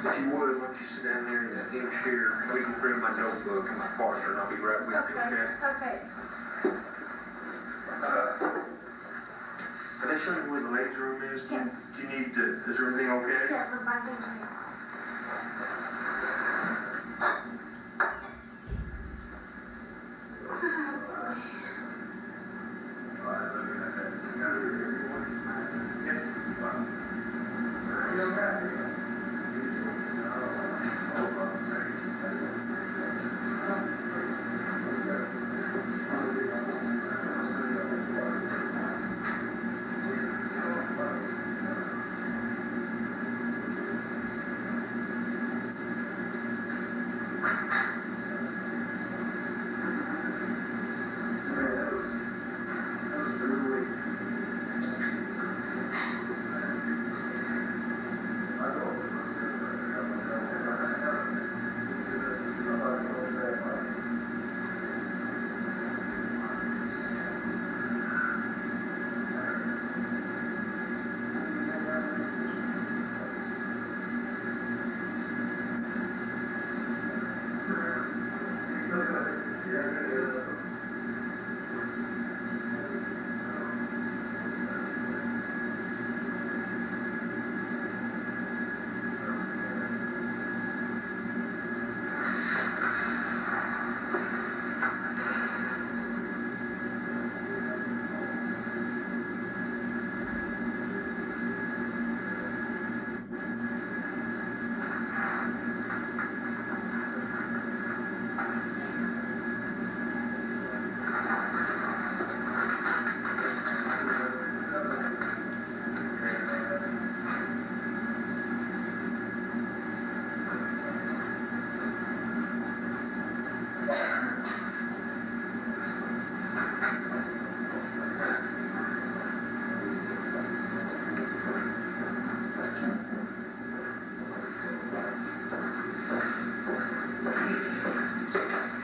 If you would, why don't you sit down there and let him share. We can bring my notebook and my partner, and I'll be right with you, okay? Okay. Are they showing you where the ladies' room is? Yeah. Do you need to, is everything okay? Yeah, for my family.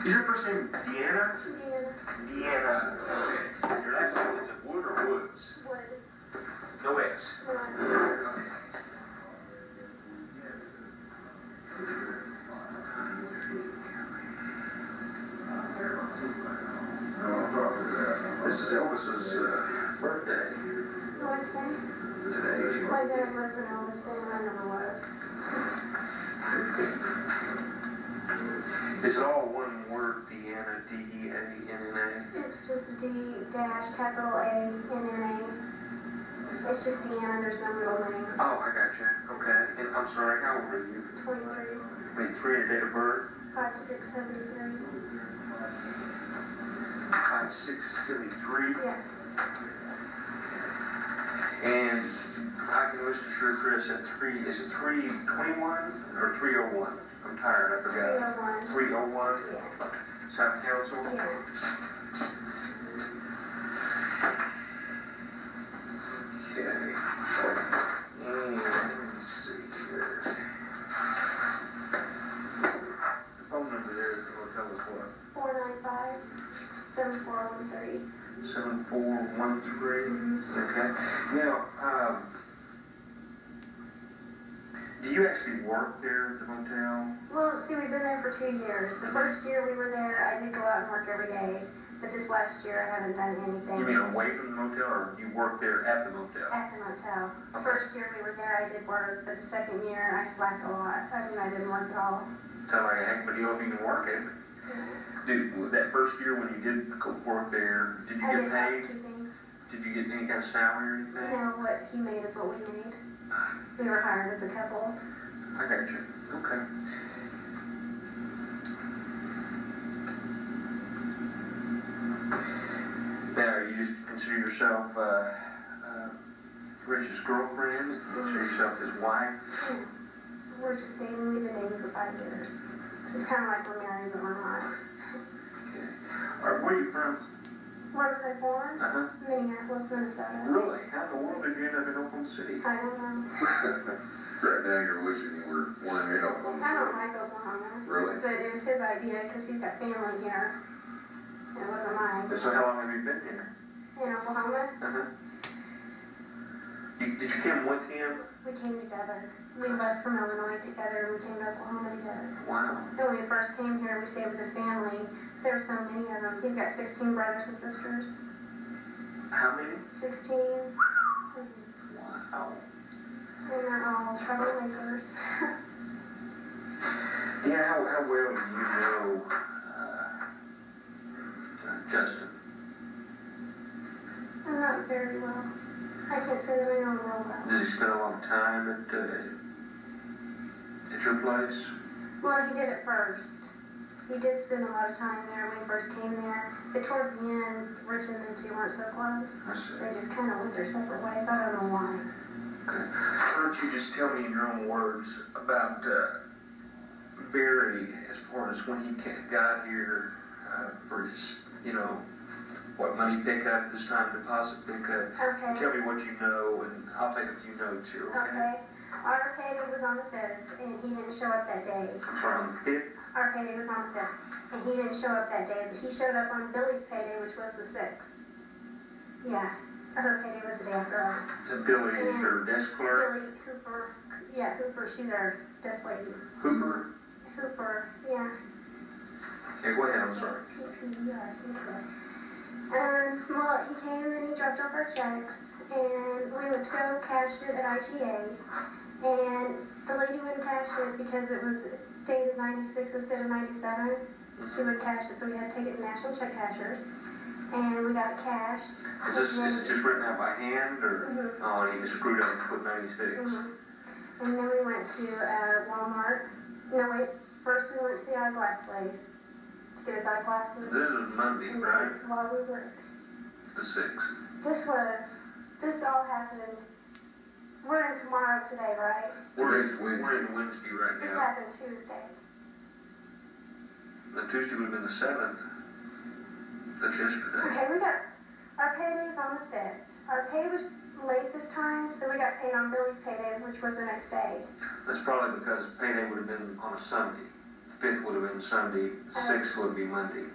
Is your first name Deanna? Deanna. Deanna. Okay. Your last name is it Wood or Woods? Wood. No S. Okay. This is Elvis's birthday. Wednesday. Today. My dad was an Elvis fan, I never was. Is it all one word, Deanna, D-E-A-N-N-A? It's just D-A-A-N-N-A. It's just Deanna, there's no middle name. Oh, I got you. Okay. And I'm sorry, how old are you? 23. 23, your date of birth? 5673. 5673. Yes. And I can listen to your address at 3, is it 321 or 301? I'm tired, I forgot. 301. 301? Yeah. South Council? Yeah. Okay. And let's see here. The phone number there is going to tell us what? 495-7413. 7413. Okay. Now, do you actually work there at the motel? Well, see, we've been there for 2 years. The first year we were there, I did go out and work every day. But this last year, I haven't done anything. You mean away from the motel, or you work there at the motel? At the motel. The Okay. first year we were there, I did work, but the second year, I slacked a lot. I mean, I didn't work at all. Sound like a heck of a deal if you can work it. Dude, that first year when you did go work there, did you I get did paid? housekeeping. Did you get any kind of salary or anything? No, what he made is what we made. We were hired as a couple. I got you. Okay. Now, you just consider yourself Rich's girlfriend? You consider yourself his wife? Yeah. We're just dating. We've been dating for 5 years. It's kind of like we're married, but we're not. Okay. All right, where are you from? Where was I born? Uh-huh. Minneapolis, Minnesota. Really? How in the world did you end up in Oklahoma City? I don't know. Right now you're wishing you were born in Oklahoma. I don't like Oklahoma. Really? But it was his idea because he's got family here. It wasn't mine. So how long have you been here? In Oklahoma? Uh-huh. Did you come with him? We came together. We left from Illinois together and we came to Oklahoma together. Wow. And when we first came here, we stayed with his family. There were so many of them. He's got 16 brothers and sisters. How many? 16. Wow. And they're all troublemakers. Yeah, how well do you know Justin? Not very well. I can't say that I know him real well. Did he spend a lot of time at your place? Well, he did at first. He did spend a lot of time there when he first came there. But towards the end, Rich and them two weren't so close. I see. They just kind of went their separate ways. I don't know why. Okay. Why don't you just tell me in your own words about Barry as far as when he got here for his, what money pickup, this time deposit pickup. Okay. Tell me what you know, and I'll take a few notes here, Okay. Our payday was on the 5th, and he didn't show up that day. I'm sorry, on the 5th? Our payday was on the 5th, and he didn't show up that day, but he showed up on Billy's payday, which was the 6th. Yeah, her payday was the day after ours. So Billy is their desk clerk? Billy Hooper, yeah, Hooper, she's our desk lady. Hooper? Hooper, yeah. Okay, go ahead, I'm sorry. P-P-E-R, I think so. Well, he came and he dropped off our checks, and we went to go cash it at IGA, and the lady wouldn't cash it because it was dated 96 instead of 97. She would cash it, so we had to take it to National Check Cashers, and we got it cashed. Is it just written out by hand, or? Mhm. Oh, and he just screwed up and put 96. And then we went to Walmart. No, wait, first we went to the eyeglass place to get his eyeglasses. This is Monday, And right? then while we were, The 6th. this all happened, we're in tomorrow today, right? We're Today's Wednesday. in Wednesday right This now. happened Tuesday. The Tuesday would have been the 7th. That's yesterday. Okay, our payday is on the 5th. Our pay was late this time, so we got paid on Billy's payday, which was the next day. That's probably because payday would have been on a Sunday. 5th would have been Sunday, 6th would be Monday.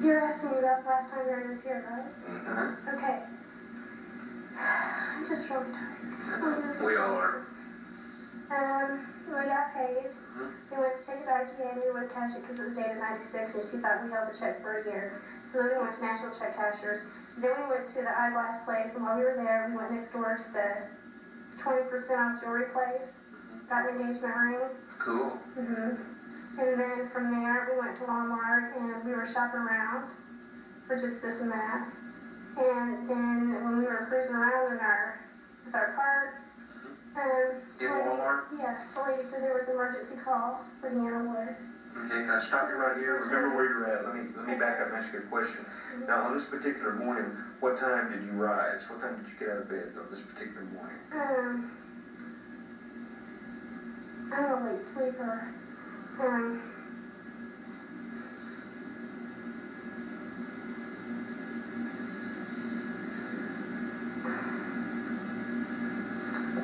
You're asking me about the last time Barry was here, right? Uh-huh. Okay. I'm just really tired. We all are. We got paid. Mhm. We went to take it to IGA and we would cash it because it was dated 96 and she thought we held the check for a year. So then we went to National Check Cashers. Then we went to the eyeglass place, and while we were there, we went next door to the 20% off jewelry place. Got an engagement ring. Cool. And then from there, we went to Walmart and we were shopping around for just this and that. And then when we were cruising around with our cart, In Walmart? Yes, the lady said there was an emergency call for Deanna Wood. Okay, can I stop you right here? Remember where you're at. Let me back up and ask you a question. Now, on this particular morning, what time did you rise? What time did you get out of bed on this particular morning? I'm a late sleeper.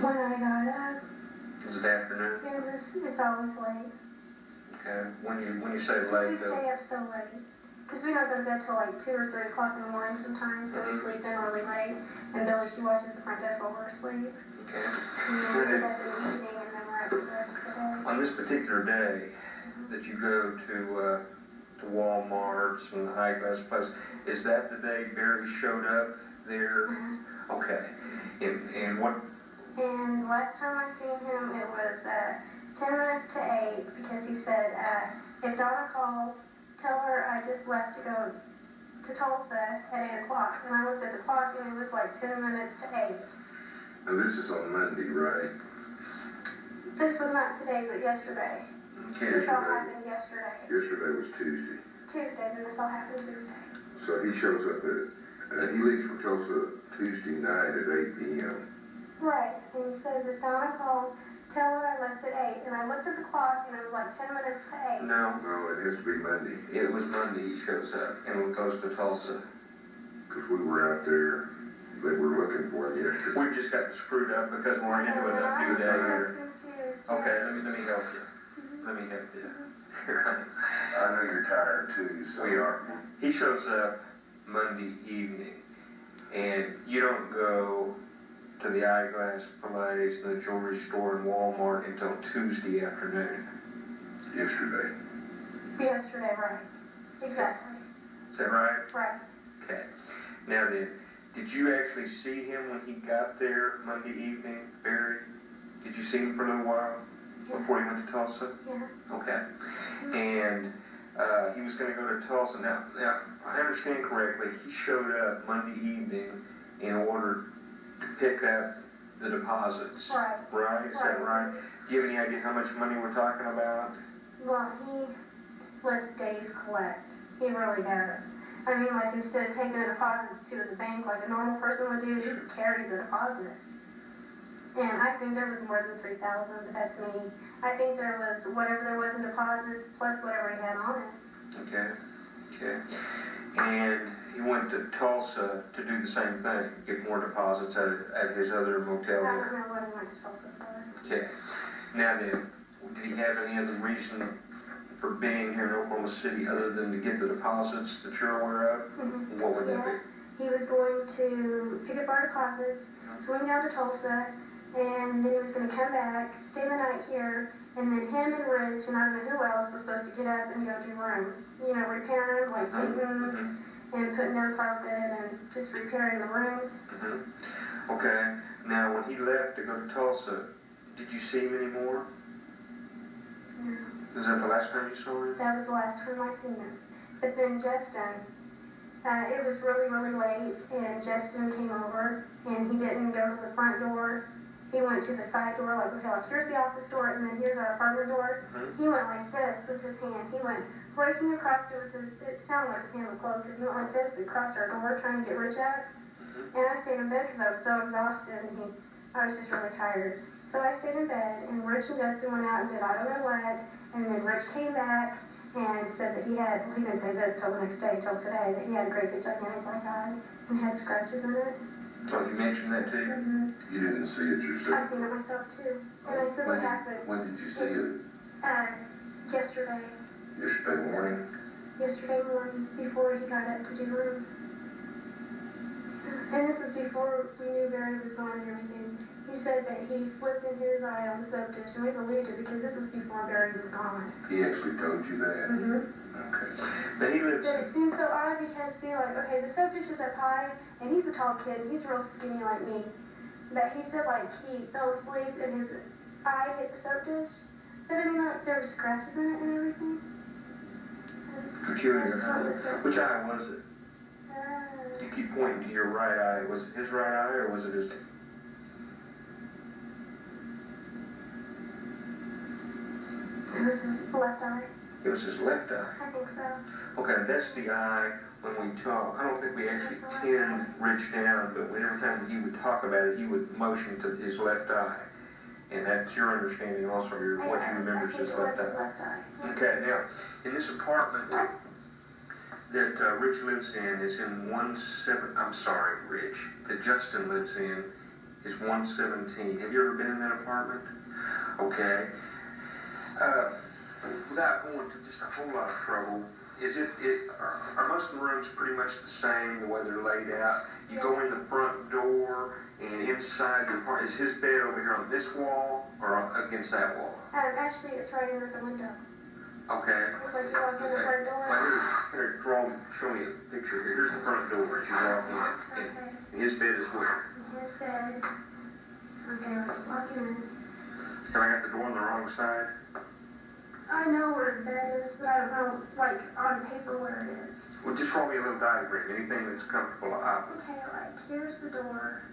When I got up, Was it afternoon? it's always late. Okay. When you say We late, stay though, up so late. Because we don't go to bed till like 2 or 3 o'clock in the morning sometimes, so we sleep in really late. And Billy, she watches the front desk while we're asleep. okay. And then we get up in the evening and then we're up for the rest of the day. On this particular day that you go to Walmart's and the eyeglass place, is that the day Barry showed up there? Okay. And what? And last time I seen him, it was 10 minutes to 8 because he said, if Donna calls, tell her I just left to go to Tulsa at 8 o'clock. And I looked at the clock and it was like 10 minutes to 8. And this is on Monday, right? This was not today, but yesterday. Okay. This all happened yesterday. Yesterday was Tuesday. Tuesday, then this all happened Tuesday. So he shows up he leaves for Tulsa Tuesday night at 8 p.m. Right, and he says, if Donna calls, tell her I left at 8. And I looked at the clock and it was like 10 minutes to 8. No, No, it has to be Monday, it was Monday he shows up and goes to Tulsa. because we were out there. They were looking for him yesterday. We just got screwed up because we're into a new day here. I'm confused. Okay, let me help you. Let me help you. I know you're tired too, so. We are. He shows up Monday evening, and you don't go to the eyeglass place, the jewelry store, and Walmart until Tuesday afternoon. Yesterday. Yesterday, right. Exactly. Is that right? Right. Okay. Now then, did you actually see him when he got there Monday evening, Barry? Did you see him for a little while before he went to Tulsa? Yeah. Okay. And he was going to go to Tulsa. Now, I understand correctly, he showed up Monday evening in order to pick up the deposits. Right. Right? Is that right? Do you have any idea how much money we're talking about? Well, he lets Dave collect. He really does. I mean, like, instead of taking the deposits to the bank like a normal person would do, he would carry the deposit. And I think there was more than $3,000, but that's me. I think there was whatever there was in deposits plus whatever he had on it. Okay. Okay. And he went to Tulsa to do the same thing, get more deposits at his other motel I don't there. know what he went to Tulsa for. Okay. Now then, did he have any other reason for being here in Oklahoma City other than to get the deposits that you're aware of? Mm-hmm. What would that be? He was going to pick up our deposits, swing down to Tulsa, and then he was going to come back, stay the night here, and then him and Rich, and I don't know who else, was supposed to get up and go do rooms. You know, repairing, like painting and putting down carpet and just repairing the rooms. Mm-hmm. Okay. Now, when he left to go to Tulsa, did you see him anymore? No. Was that the last time you saw him? That was the last time I seen him. But then Justin, it was really, really late, and Justin came over, and he didn't go to the front door. He went to the side door, like, okay, like, here's the office door, and then here's our apartment door. Mm-hmm. He went like this with his hand. He went breaking across it with his, it sounded like his hand was closed, because he went like this, across our door, trying to get Rich out. Mm-hmm. And I stayed in bed because I was so exhausted, and I was just really tired. So I stayed in bed, and Rich and Justin went out and did I don't know what, and then Rich came back and said that he had, well, he didn't say this till the next day, till today, that he had a great big gigantic black eye and had scratches in it. Oh, you mentioned that too? Mm-hmm. You didn't see it I yourself? seen it myself too. And I said what happened. When did you see it? Yesterday. Yesterday morning? Yesterday morning, before he got up to do rooms. And this was before we knew Barry was gone and everything. He said that he slipped in his eye on the soap dish, and we believed it because this was before Barry was gone. He actually told you that? Mm-hmm. Okay. But he lives. But it seems so odd because, see, like, okay, the soap dish is up high, and he's a tall kid, and he's real skinny like me. But he said, like, he fell asleep and his eye hit the soap dish. But I mean, like, there were scratches in it and everything. Peculiar, huh? Which eye was it? Uh, You keep pointing to your right eye. Was it his right eye or was it his? it was his left eye. It was his left eye. I think so. Okay, that's the eye when we talk. I don't think we actually pinned Rich down, but every time he would talk about it, he would motion to his left eye. And that's your understanding also, what you remember is his left eye. Okay, now, in this apartment that Rich lives in is in Rich, that Justin lives in is 117. Have you ever been in that apartment? Okay. Without going to just a whole lot of trouble, are most of the rooms pretty much the same, the way they're laid out? You go in the front door, and inside the apartment, is his bed over here on this wall, or against that wall? Actually, it's right under the window. Okay. It's like you walk in the front door. Well, show me a picture here. Here's the front door as you walk in. Okay. And his bed is where? His bed. Okay, let's walk in. Have I got the door on the wrong side? I know where his bed is, but I don't know, like, on paper where it is. Well, just draw me a little diagram, anything that's comfortable. Okay, like, here's the door,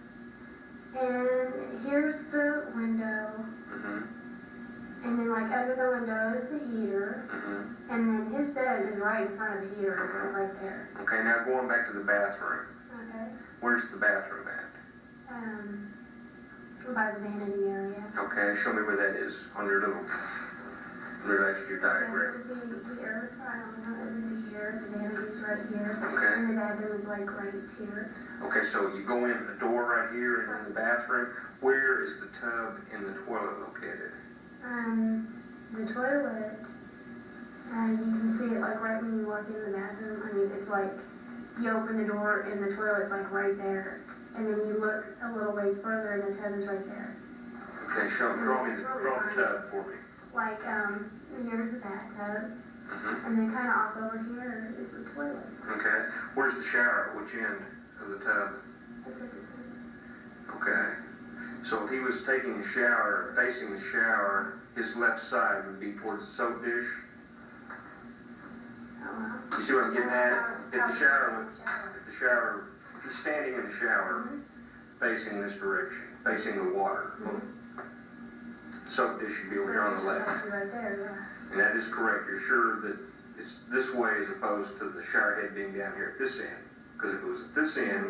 and here's the window, Mm-hmm. and then, like, under the window is the heater, Mm-hmm. and then his bed is right in front of the heater, so right there. Okay, now going back to the bathroom. Okay. Where's the bathroom at? By the vanity area. Okay, show me where that is on your little related to your diagram. It would be here, I don't know, it would be here, the vanity's right here, Okay. and the bathroom is, like, right here. Okay, so you go in the door right here and in the bathroom. Where is the tub and the toilet located? The toilet, you can see it, like, right like, you open the door and the toilet's like right there. And then you look a little ways further and the tub is right there. Okay, draw the tub for me. Like, here's the bathtub, Mm-hmm. and then kind of off over here is the toilet. Okay, where's the shower? Which end of the tub? Okay, so if he was taking a shower, facing the shower, his left side would be towards the soap dish. You see what I'm getting at? If the shower, if he's standing in the shower, facing this direction, facing the water, soap dish should be over here on the left. Right there, yeah. And that is correct. You're sure that it's this way as opposed to the shower head being down here at this end? Because if it was at this end,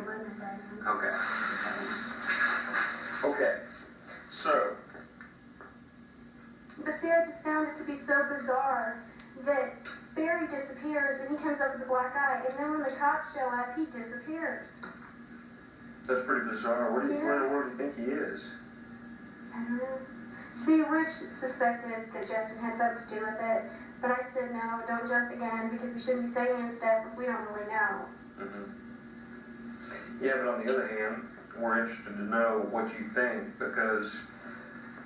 okay. Okay, so. But see, I just found it to be so bizarre that Barry disappears and he comes up with a black eye, and then when the cops show up, he disappears. That's pretty bizarre. Where do you think he is? I don't know. See, Rich suspected that Justin had something to do with it, but I said no, don't jump again, because we shouldn't be saying stuff if we don't really know. Mm-hmm. Yeah, but on the other hand, we're interested to know what you think, because,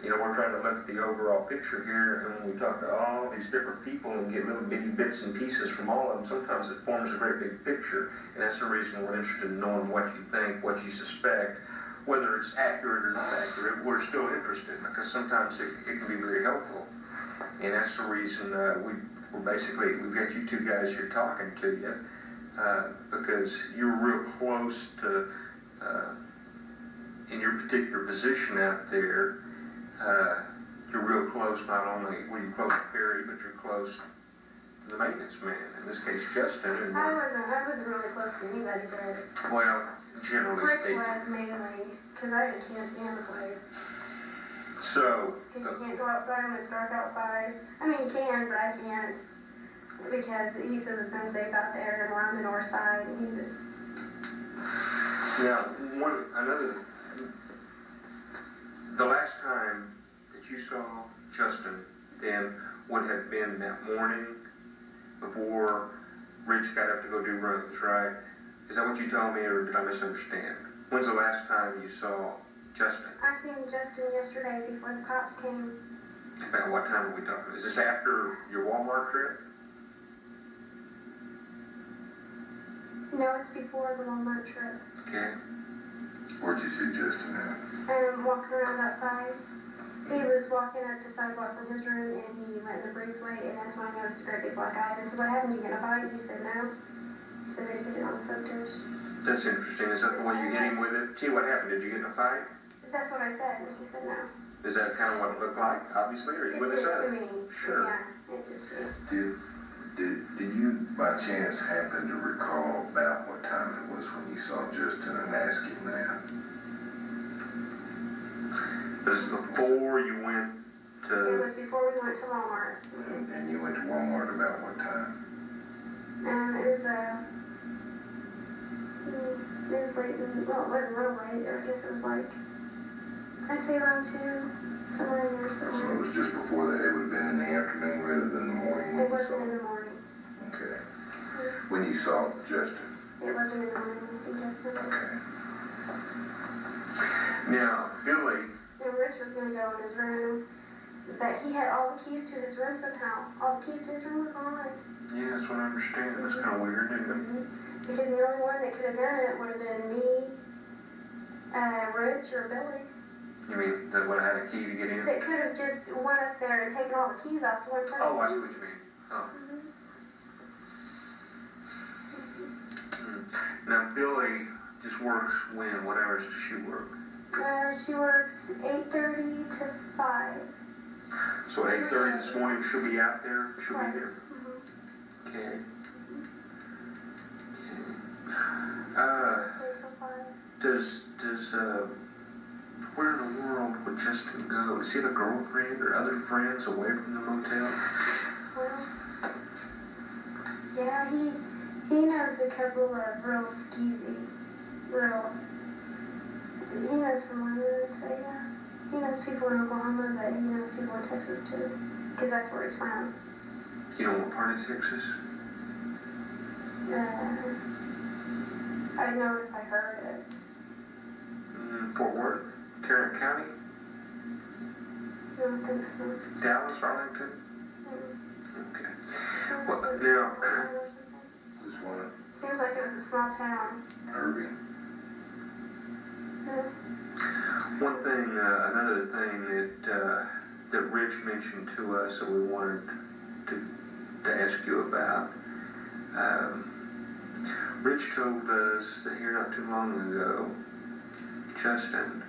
you know, we're trying to look at the overall picture here, and when we talk to all these different people and get little bitty bits and pieces from all of them, sometimes it forms a great big picture, and that's the reason we're interested in knowing what you think, what you suspect. Whether it's accurate or not accurate, we're still interested, because sometimes it can be very helpful. And that's the reason we've got you two guys here talking to you, because you're real close to, in your particular position out there, you're real close, not only were you close to Barry, but you're close to the maintenance man, in this case Justin. And I wasn't really close to anybody, but well, generally Rich speaking. was mainly, because I can't stand the place. So, Because you can't go outside when it's dark outside. I mean, you can, but I can't. Because he says it's unsafe out there, and we're on the north side, and he just... now, the last time that you saw Justin then would have been that morning before Rich got up to go do runs, right? Is that what you told me, or did I misunderstand? When's the last time you saw Justin? I seen Justin yesterday before the cops came. About what time are we talking? Is this after your Walmart trip? No, it's before the Walmart trip. Okay. Where'd you see Justin at? Walking around outside. He was walking up the sidewalk from his room, and he went in the breezeway, and that's when I noticed a great big black eye. I said, what happened? You get a fight? He said, no. He said they hit it on the soap dish. That's interesting. Is that the way you hit him with it? Gee, what happened? Did you get in a fight? That's what I said, and he said no. Is that kind of what it looked like, obviously, or are you with us It at did it? to me. Sure. Yeah, it did to me. Did you by chance happen to recall about what time it was when you saw Justin and asked him that? This is before you went It to... was before we went to Walmart. And you went to Walmart about what time? It was late, well, it wasn't real late, I guess it was like, I'd say around 2, somewhere in there So it somewhere. was just before that. It would have been in the afternoon rather than the morning when It you wasn't saw in him. the morning. Okay. When you saw Justin. It wasn't in the morning, I think Justin. Okay. Now, Billy, And Rich was gonna go in his room, but he had all the keys to his room somehow. All the keys to his room were gone. yeah, that's what I understand. That's kind of weird, isn't it? Because the only one that could have done it would have been me, Rich, or Billy. You mean that would have had a key to get in? That could have just went up there and taken all the keys off one person. Oh, I see what you mean. Oh. Now, Billy just works when? What hours does she work? She works 8:30 to 5. So at 8:30 this morning, she'll be out there? She'll be there? Mm-hmm. Okay. Where in the world would Justin go? Does he have a girlfriend or other friends away from the motel? Well, yeah, he knows a couple of real skeezy, he knows someone who would say, yeah. He knows people in Oklahoma, but he knows people in Texas too, because that's where he's from. You know what part of Texas? I don't know if I heard it. Fort Worth, Tarrant County, I don't think so. Dallas, Arlington? Mm. Okay. Seems Well, like it was now, a small town or something. Just one, Seems like it was a small town. Irving. one thing, another thing that Rich mentioned to us that we wanted to ask you about. Rich told us that here not too long ago, Justin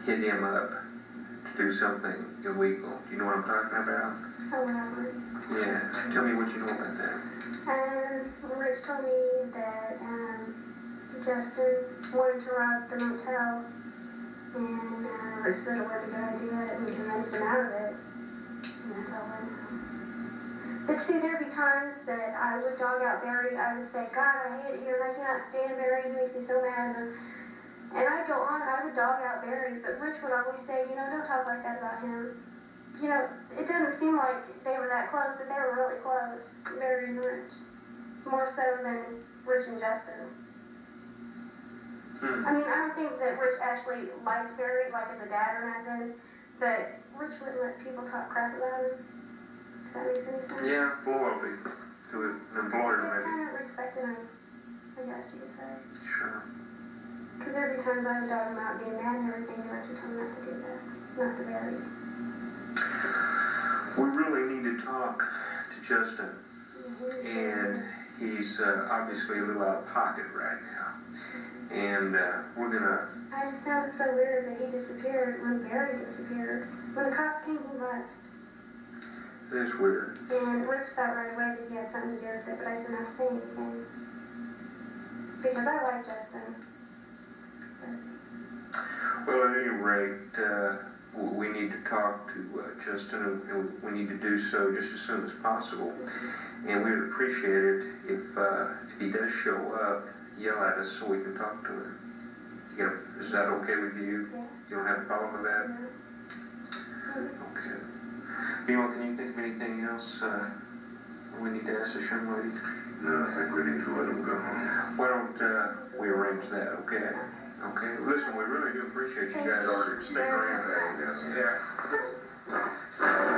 hit him up to do something illegal. Do you know what I'm talking about? Oh, whatever. Yeah. Tell me what you know about that. Rich told me that Justin wanted to rob the motel, and Rich said it was a good idea, and convinced him out of it. And that's all I know. But see, there'd be times that I would dog out Barry. I would say, God, I hate it here, and I cannot stand Barry. He makes me so mad. And I'd go on, I would dog out Barry, but Rich would always say, you know, don't talk like that about him. You know, it doesn't seem like they were that close, but they were really close, Barry and Rich. More so than Rich and Justin. I mean, I don't think that Rich actually liked Barry, like as a dad or nothing, but Rich wouldn't let people talk crap about him. Does that make any sense? Yeah, loyalty to an employer, They maybe. kind of respected him, I guess you could say. Sure. Because there'd be times I would dog him out being mad and everything, and Rich would tell him not to do that. Not to Barry. We really need to talk to Justin, and he's obviously a little out of pocket right now. And we're gonna. I just found it so weird that he disappeared when Barry disappeared. When the cops came, he left. That's weird. And Rich thought right away that he had something to do with it, but I didn't have to say anything. Because I like Justin. Well, at any rate, we need to talk to Justin, and we need to do so just as soon as possible. And we would appreciate it if he does show up, yell at us so we can talk to him. You know, is that okay with you? Yeah. You don't have a problem with that? Okay. Anyone, can you think of anything else we need to ask the young lady? No, I think we need to let him go home. Why don't we arrange that, okay? Okay, listen, we really do appreciate you guys sticking around. Yes. Yeah.